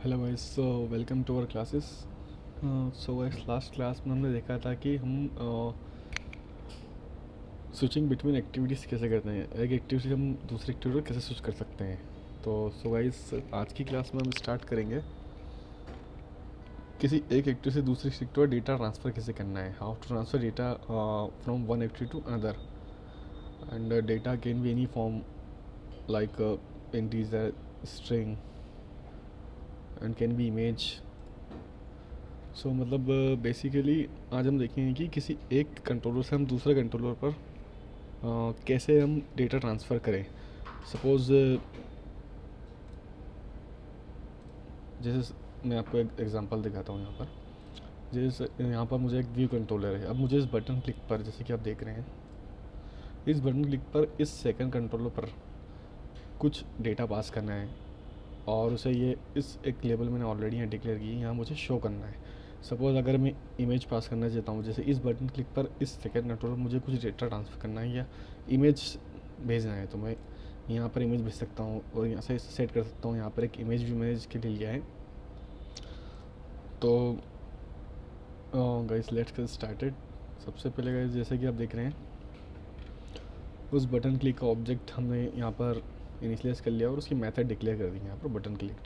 Hello guys, so welcome to our classes. So guys, last class में हमने देखा था कि हम स्विचिंग बिटवीन एक्टिविटीज़ कैसे करते हैं, एक एक्टिविटी से हम दूसरी एक्टिविटी कैसे स्विच कर सकते हैं। तो सो गाइस, आज की क्लास में हम स्टार्ट करेंगे किसी एक एक्टिविटी से दूसरी एक्टिविटी डेटा ट्रांसफ़र कैसे करना है, how to transfer data from one activity to another. And data can be any form like integer, string, and can be image. So मतलब बेसिकली आज हम देखेंगे कि किसी एक कंट्रोलर से हम दूसरे कंट्रोलर पर कैसे हम डेटा ट्रांसफ़र करें। सपोज़ जैसे मैं आपको एक एग्जांपल दिखाता हूँ यहाँ पर। जैसे यहाँ पर मुझे एक व्यू कंट्रोलर है। अब मुझे इस बटन क्लिक पर, जैसे कि आप देख रहे हैं, इस बटन क्लिक पर इस सेकंड कंट्रोलर पर कुछ डेटा पास करना है और उसे ये इस एक लेबल मैंने ऑलरेडी यहाँ डिक्लेयर की है, यहाँ मुझे शो करना है। सपोज़ अगर मैं इमेज पास करना चाहता हूँ, जैसे इस बटन क्लिक पर इस सेकंड कंट्रोलर मुझे कुछ डेटा ट्रांसफ़र करना है या इमेज भेजना है, तो मैं यहाँ पर इमेज भेज सकता हूँ और यहाँ से सेट कर सकता हूँ। यहाँ पर एक इमेज भी मैंने इसके लिए लिया है। तो गाइस, लेट्स गेट स्टार्टेड। सबसे पहले गाइस, जैसे कि आप देख रहे हैं, उस बटन क्लिक का ऑब्जेक्ट हमने यहाँ पर इनिशियलाइज कर लिया और उसकी मेथड डिक्लेयर कर दी यहाँ पर बटन क्लिक।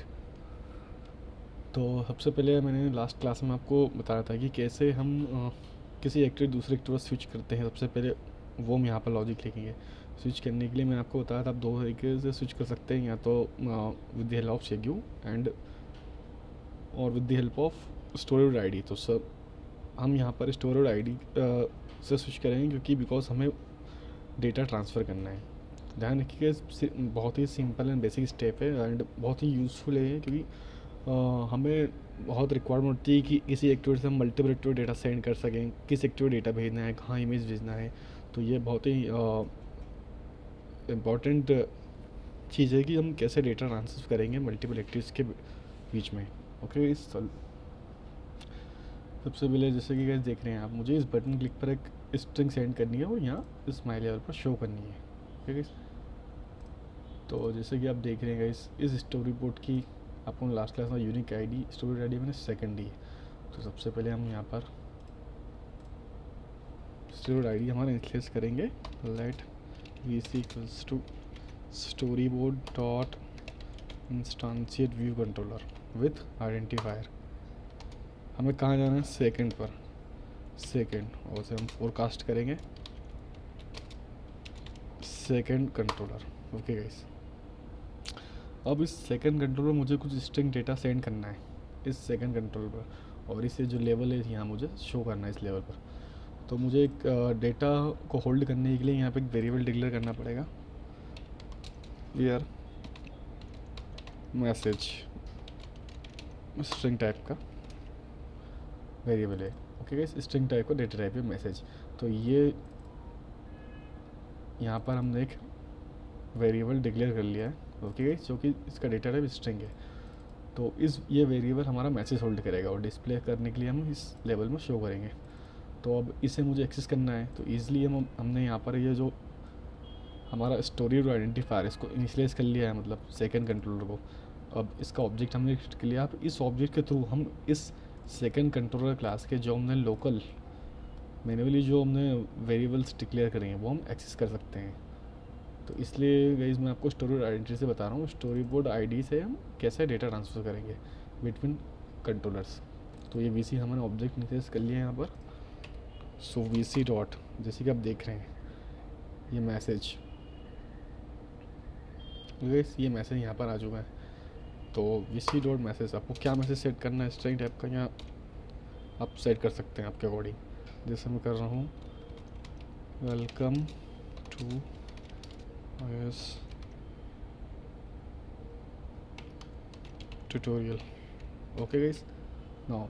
तो सबसे पहले मैंने लास्ट क्लास में आपको बताया था कि कैसे हम किसी एक्टिविटी दूसरे एक्टिविटी स्विच करते हैं। सबसे पहले वो हम यहाँ पर लॉजिक लिखेंगे। स्विच करने के लिए मैंने आपको बताया था आप दो तरीके से स्विच कर सकते हैं, या तो with the help of segue and और with the help of storage ID. तो सर हम यहाँ पर स्टोरेज आईडी से स्विच करेंगे क्योंकि बिकॉज हमें डेटा ट्रांसफ़र करना है। ध्यान रखिएगा, बहुत ही सिंपल एंड बेसिक स्टेप है एंड बहुत ही यूज़फुल है, क्योंकि हमें बहुत रिक्वायरमेंट होती है कि किसी एक्टिविटी से हम मल्टीपल एक्टिविटी डेटा सेंड कर सकें, किस एक्टिविटी डेटा भेजना है, कहाँ इमेज भेजना है। तो ये बहुत ही इम्पॉर्टेंट चीज़ है कि हम कैसे डेटा ट्रांसफर करेंगे मल्टीपल एक्टिविटीज़ के बीच में। ओके, सबसे पहले जैसे कि गाइस देख रहे हैं आप, मुझे इस बटन क्लिक पर एक स्ट्रिंग सेंड करनी है और यहाँ इस माई लेवल पर शो करनी है। ओके गाइस, तो जैसे कि आप देख रहे हैं गाइस, इस स्टोरी बोर्ड की आपको लास्ट क्लास में यूनिक आईडी, स्टोरेज आईडी मैंने सेकंड दी है। तो सबसे पहले हम यहाँ पर स्टोरेज आईडी हमारा इनिशियलाइज करेंगे। Let V C equals to storyboard dot instantiate view controller with identifier. हमें कहाँ जाना है? सेकंड पर, सेकंड, और से हम फोरकास्ट करेंगे सेकंड कंट्रोलर। ओके गाइस, अब इस सेकंड कंट्रोलर मुझे कुछ स्ट्रिंग डेटा सेंड करना है इस सेकंड कंट्रोलर पर, और इसे जो लेवल है यहाँ मुझे शो करना है इस लेवल पर। तो मुझे एक डेटा को होल्ड करने के लिए यहाँ पे एक वेरिएबल डिक्लेयर करना पड़ेगा। यार मैसेज स्ट्रिंग टाइप का वेरिएबल है। ओके गाइस, स्ट्रिंग टाइप का डेटा टाइप है मैसेज। तो ये यहाँ पर हमने एक वेरिएबल डिक्लेयर कर लिया है। ओके गाइस, जो कि इसका डेटा टाइप स्ट्रिंग है। तो ये वेरिएबल हमारा मैसेज होल्ड करेगा और डिस्प्ले करने के लिए हम इस लेवल में शो करेंगे। तो अब इसे मुझे एक्सेस करना है, तो ईज़िली हमने यहाँ पर ये जो हमारा स्टोरेज आइडेंटिफायर, इसको इनिशियलाइज कर लिया है, मतलब सेकंड कंट्रोलर को। अब इसका ऑब्जेक्ट हमने क्रिएट कर लिया। अब इस ऑब्जेक्ट के थ्रू हम इस सेकंड कंट्रोलर क्लास के जो हमने लोकल मैन्युअली जो हमने वेरिएबल्स डिक्लेयर करेंगे वो हम एक्सेस कर सकते हैं। तो इसलिए गाइस मैं आपको स्टोरेज आइडेंटिटी से बता रहा हूँ, स्टोरी बोर्ड आईडी से हम कैसे डेटा ट्रांसफ़र करेंगे बिटवीन कंट्रोलर्स। तो ये वीसी हमने ऑब्जेक्ट इनिशियलाइज कर लिया है यहाँ पर। सो वीसी डॉट, जैसे कि आप देख रहे हैं ये मैसेज, ये मैसेज यहाँ पर आ चुका है। तो वीसी डॉट मैसेज, आपको क्या मैसेज सेट करना है स्ट्रिंग टाइप का, यहाँ आप सेट कर सकते हैं आपके अकॉर्डिंग। जैसे मैं कर रहा हूँ welcome to iOS tutorial. Okay guys, now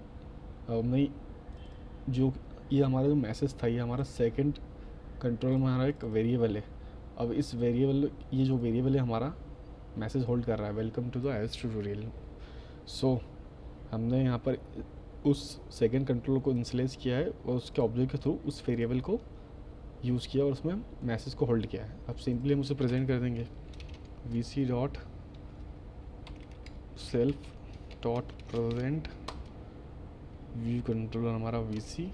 अब नहीं, जो ये हमारा जो मैसेज था, ये हमारा सेकंड कंट्रोल में हमारा एक वेरिएबल है। अब इस वेरिएबल, ये जो वेरिएबल है हमारा मैसेज होल्ड कर रहा है, welcome to the iOS tutorial. So हमने यहाँ पर उस सेकंड कंट्रोलर को इनिशियलाइज किया है और उसके ऑब्जेक्ट के थ्रू उस वेरिएबल को यूज़ किया और उसमें मैसेज को होल्ड किया है। अब सिंपली हम उसे प्रेजेंट कर देंगे V C dot self dot present view controller हमारा VC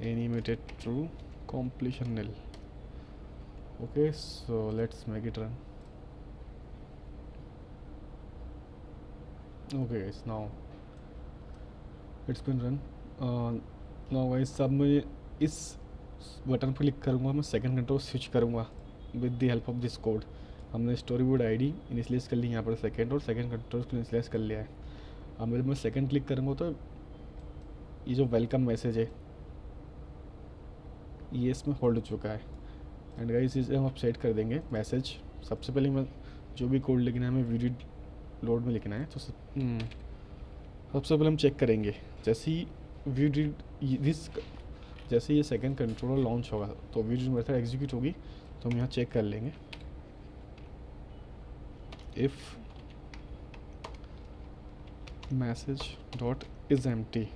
animated true completion nil. Okay, so let's make it run. Okay guys, now it's been run. Now guys, अब मैं इस बटन पर क्लिक करूँगा, मैं सेकंड कंट्रोल स्विच करूँगा with the help of this code. हमने story board ID initialise कर ली यहाँ पर सेकंड, और सेकंड कंट्रोल को इनिशियलाइज कर लिया है. अब मैं सेकंड क्लिक करूँगा तो ये जो वेलकम मैसेज है ये इसमें होल्ड हो चुका है. एंड गाइस इसे हम अपसेट कर देंगे मैसेज. सबसे पहले मैं जो भी कोड लिखना है हमें वीडियो लोड में लिखना है. तो सबसे पहले हम चेक करेंगे जैसे ही जैसे ये सेकंड कंट्रोलर लॉन्च होगा तो वीडियो मेथड एग्जीक्यूट होगी. तो हम यहाँ चेक कर लेंगे if message dot is empty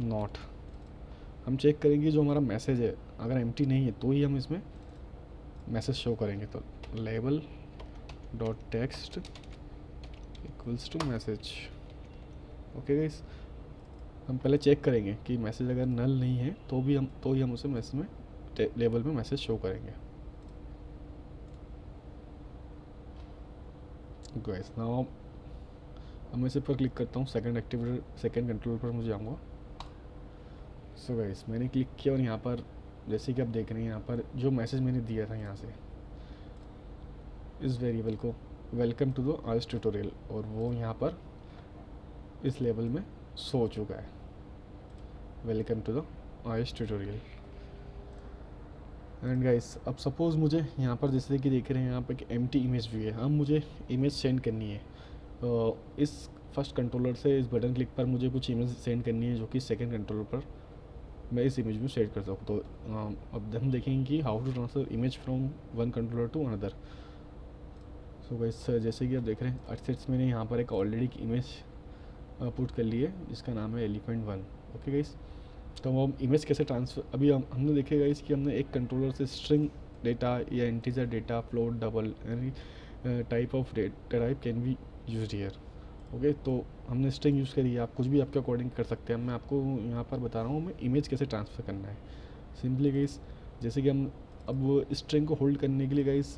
not. हम चेक करेंगे जो हमारा मैसेज है अगर एम्प्टी नहीं है तो ही हम इसमें मैसेज शो करेंगे. तो label dot text equals to message. Okay guys, हम पहले चेक करेंगे कि मैसेज अगर नल नहीं है तो ही हम उसे मैसेज में लेबल में मैसेज शो करेंगे. गाइस नाउ मैं इस पर क्लिक करता हूँ, सेकंड कंट्रोल पर मुझे जाऊँगा. सो गाइस मैंने क्लिक किया और यहाँ पर जैसे कि आप देख रहे हैं यहाँ पर जो मैसेज मैंने दिया था यहाँ से इस वेरिएबल को welcome to the iOS tutorial, और वो यहाँ पर इस लेवल में शो हो चुका है welcome to the iOS tutorial. And guys अब सपोज़ मुझे यहाँ पर जैसे कि देख रहे हैं यहाँ पर एक एम्प्टी इमेज भी है. अब मुझे इमेज सेंड करनी है. इस फर्स्ट कंट्रोलर से इस बटन क्लिक पर मुझे कुछ इमेज सेंड करनी है जो कि सेकंड कंट्रोलर पर मैं इस इमेज में सेट कर सकूँ. तो अब हम देखेंगे कि how to transfer image from one controller to another. So guys जैसे कि आप देख रहे हैं एसेट्स मैंने यहाँ पर एक ऑलरेडी इमेज पुट कर ली है जिसका नाम है एलिफेंट 1. ओके गाइस, तो हम इमेज कैसे ट्रांसफ़र अभी हमने देखे गाइस कि हमने एक कंट्रोलर से स्ट्रिंग डेटा या integer data float double any type of data type can be used here. Okay, तो हमने स्ट्रिंग यूज़ करी है. आप कुछ भी आपके अकॉर्डिंग कर सकते हैं. मैं आपको यहाँ पर बता रहा हूँ हमें इमेज कैसे ट्रांसफ़र करना है. सिंपली गाइस जैसे कि हम अब स्ट्रिंग को होल्ड करने के लिए गाइस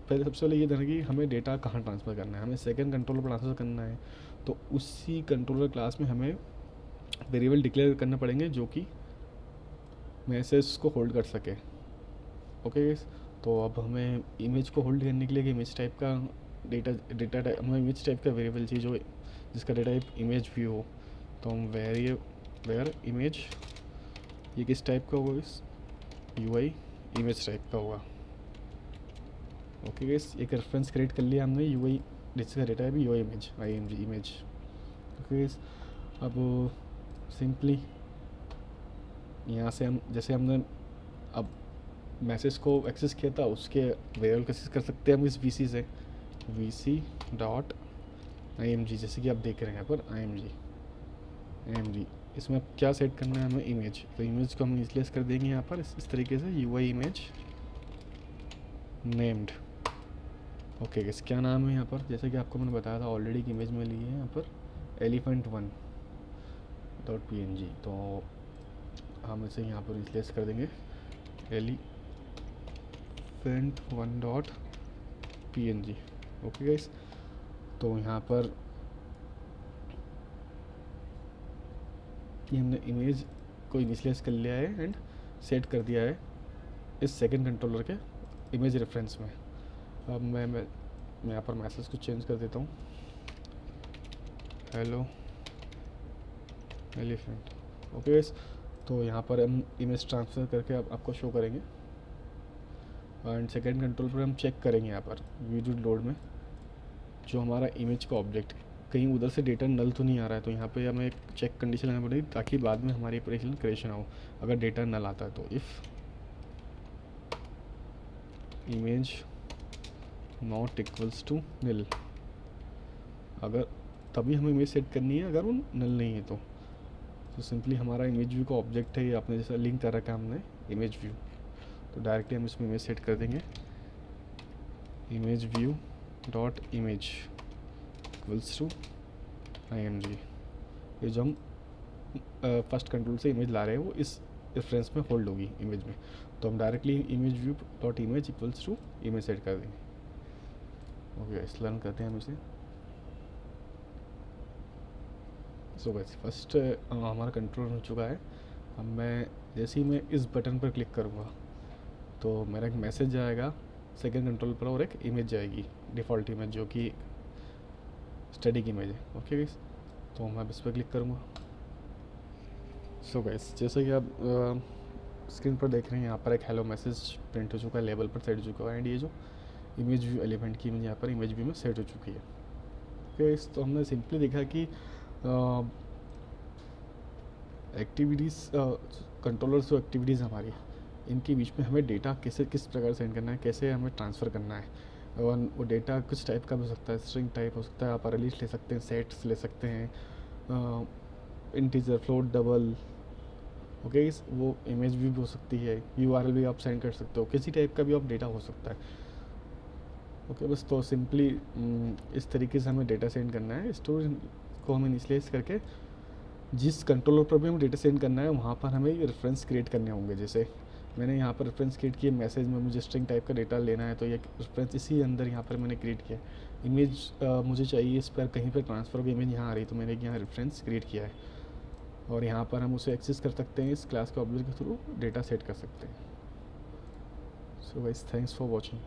पहले सबसे पहले ये था कि हमें डेटा कहाँ ट्रांसफ़र करना है. हमें सेकंड कंट्रोलर पर ट्रांसफ़र करना है तो उसी कंट्रोलर क्लास में हमें वेरिएबल डिक्लेयर करने पड़ेंगे जो कि मैसेज को होल्ड कर सके. ओके गाइस, तो अब हमें इमेज को होल्ड करने के लिए इमेज टाइप का डेटा टाइप हमें इमेज टाइप का वेरिएबल चाहिए जो जिसका डेटा टाइप इमेज व्यू हो. तो हम वेयर इमेज ये किस टाइप का होगा इस UI इमेज टाइप का होगा. ओके गाइस, एक रेफरेंस क्रिएट कर लिया हमने UI जिसका डेटा है भी UI image IMG image. Okay guys, अब सिंपली यहाँ से हम जैसे हमने अब मैसेज को एक्सेस किया था उसके वेरिएबल को एक्सेस कर सकते हैं हम इस VC से VC डॉट IMG. जैसे कि आप देख रहे हैं यहाँ पर IMG इसमें अब क्या सेट करना है हमें इमेज. तो इमेज को हम इनिशियलाइज कर देंगे यहाँ पर इस तरीके से UI image named. Okay guys, क्या नाम है यहाँ पर जैसे कि आपको मैंने बताया था ऑलरेडी की इमेज में ली है यहाँ पर elephant1 डॉट PNG. तो हम इसे यहाँ पर इनिशियलाइज कर देंगे elephant1 dot PNG. Okay guys, तो यहाँ पर ये हमने इमेज को इनिशियलाइज कर लिया है एंड सेट कर दिया है इस सेकंड कंट्रोलर के इमेज रेफरेंस में. अब मैं यहाँ पर मैसेज को चेंज कर देता हूँ हेलो एलिफेंट. ओके गाइस, तो यहाँ पर हम इमेज ट्रांसफ़र करके आपको शो करेंगे. एंड सेकंड कंट्रोल पर हम चेक करेंगे यहाँ पर वीडियो लोड में जो हमारा इमेज का ऑब्जेक्ट कहीं उधर से डेटा नल तो नहीं आ रहा है. तो यहाँ पे हमें एक चेक कंडीशन लगानी पड़ेगी ताकि बाद में हमारी एप्लीकेशन क्रिएशन हो अगर डेटा नल आता है. तो if image not equals to nil, अगर तभी हमें इमेज सेट करनी है अगर वो नल नहीं है तो सिंपली हमारा इमेज व्यू का ऑब्जेक्ट है ये आपने जैसा लिंक कर रखा है हमने इमेज व्यू. तो डायरेक्टली हम इसमें इमेज सेट कर देंगे image view dot image equals to img। ये जो हम फर्स्ट कंट्रोल से इमेज ला रहे हैं वो इस रेफरेंस में होल्ड होगी इमेज में, तो हम directly image view dot image equals to image set कर देंगे। ओके, इस लर्न करते हैं हम इसे। सो गाइस फर्स्ट हमारा कंट्रोल हो चुका है। अब मैं जैसे ही मैं इस बटन पर क्लिक करूँगा तो मेरा एक मैसेज आएगा सेकंड कंट्रोल पर और एक इमेज जाएगी, डिफ़ॉल्ट इमेज जो कि स्टैटिक इमेज है। ओके गाइस, तो मैं अब इस पर क्लिक करूँगा। सो गाइस जैसे कि आप स्क्रीन पर देख रहे हैं यहाँ पर एक हेलो मैसेज प्रिंट हो चुका है, लेबल पर सेट हो चुका है, एंड ये जो इमेज व्यू एलिमेंट की इमेज यहाँ पर इमेज व्यू में सेट हो चुकी है। ओके, तो हमने सिंपली देखा कि एक्टिविटीज़ कंट्रोलर्स जो एक्टिविटीज़ हमारी इनके बीच में हमें डेटा कैसे किस प्रकार सेंड करना है, कैसे हमें ट्रांसफ़र करना है। और वो डेटा कुछ टाइप का भी हो सकता है, स्ट्रिंग टाइप हो सकता है, आप अरेलिस्ट ले सकते हैं, सेट्स ले सकते हैं, इंटीजर, फ्लोट, डबल। ओके, वो इमेज भी हो सकती है, यूआरएल भी आप सेंड कर सकते हो, किसी टाइप का भी आप डेटा हो सकता है। ओके बस तो सिंपली इस तरीके से हमें डेटा सेंड करना है। स्टोरेज को हमें इनिशियलाइज करके जिस कंट्रोलर पर भी हमें डेटा सेंड करना है वहाँ पर हमें रेफरेंस क्रिएट करने होंगे। जैसे मैंने यहाँ पर रेफरेंस क्रिएट किया, मैसेज में मुझे स्ट्रिंग टाइप का डेटा लेना है तो ये रेफरेंस इसी अंदर यहाँ पर मैंने क्रिएट किया। इमेज मुझे चाहिए इस पर कहीं पर ट्रांसफ़र की इमेज यहाँ आ रही तो मैंने यहाँ रेफरेंस क्रिएट किया है, और यहाँ पर हम उसे एक्सेस कर सकते हैं, इस क्लास के ऑब्जेक्ट के थ्रू डेटा सेट कर सकते हैं। So guys thanks for watching.